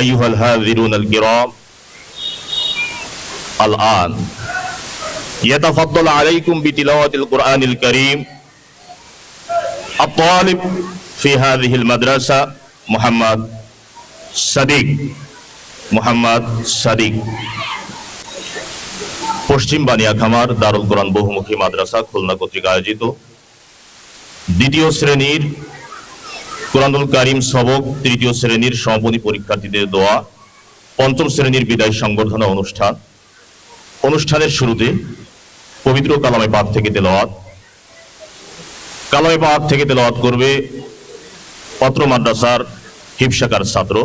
أيها الحاضرون الكرام الآن يتفضل عليكم بتلاوة القرآن الكريم الطالب في هذه المدرسة محمد صديق পশ্চিম বানিয়াখামার দারুল কোরআন বহুমুখী মাদ্রাসা খুলনা কর্তৃক আয়োজিত দ্বিতীয় শ্রেণীর কোরআনুল কারীম সবক তৃতীয় শ্রেণীর সমাপনী পরীক্ষার্থীদের দোয়া পঞ্চম শ্রেণীর বিদায় সংবর্ধনা অনুষ্ঠানের শুরুতে পবিত্র কালামে পাক থেকে তেলাওয়াত করবে পত্র মাদ্রাসার হিফজ শাখার ছাত্র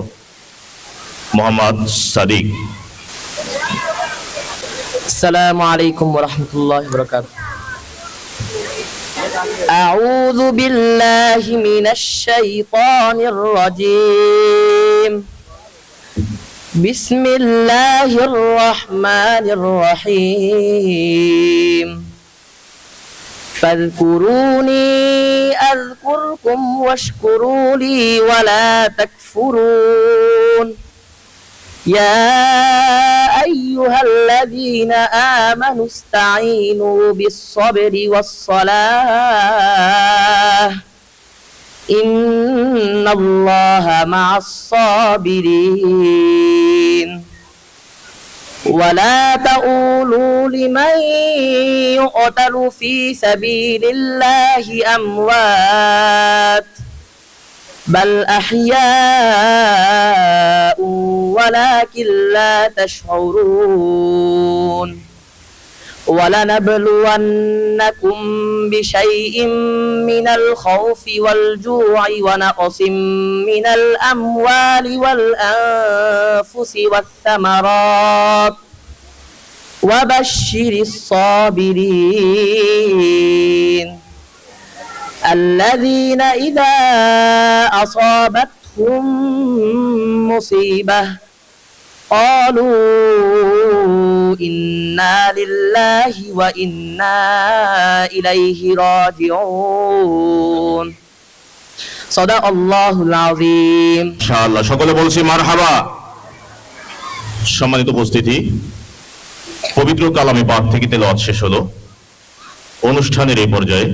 মোহাম্মদ সাদিক। আসসালামু আলাইকুম ওয়া রাহমাতুল্লাহি ওয়া বারাকাতুহু। আউযু বিল্লাহি মিনাশ শাইতানির রাজীম। বিসমিল্লাহির রাহমানির রহিম। ফাযকুরুনি আযকুরকুম ওয়াশকুরু লি ওয়া লা তাকফুরুন। يا أيها الذين آمنوا استعينوا بالصبر والصلاة إن الله مع الصابرين ولا تقولوا لمن يقتل في سبيل الله أموات بل أحياء ولكن لا تشعرون ولنبلونكم بشيء من الخوف والجوع ونقص من الأموال والأنفس والثمرات وبشر الصابرين الذين إذا أصابتهم مصيبة قالوا إنا لله وإنا إليه راجعون صدق الله العظيم। ইনশাআল্লাহ সকলে বলছি মারহাবা। সম্মানিত উপস্থিতি, পবিত্র কালামে পাক থেকে তেলাওয়াত শেষ হলো। অনুষ্ঠানের এই পর্যায়ে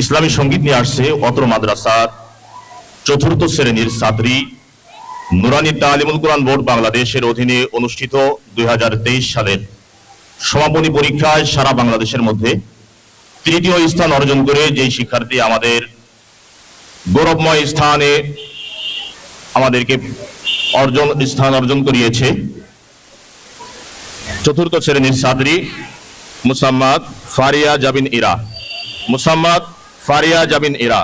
ইসলামী সঙ্গীত নিয়ে আসছে অত্র মাদ্রাসার চতুর্থ শ্রেণীর ছাত্রী নুরানী তালিমুল কোরআন বোর্ড বাংলাদেশের অধীনে অনুষ্ঠিত 2023 সালের সমাপনী পরীক্ষায় সারা বাংলাদেশের মধ্যে তৃতীয় স্থান অর্জন করে যেই শিক্ষার্থী আমাদের গৌরবময় স্থানে আমাদেরকে স্থান অর্জন করিয়েছে, চতুর্থ শ্রেণীর ছাত্রী মুসাম্মাদ ফারিয়া জাবিন ইরা।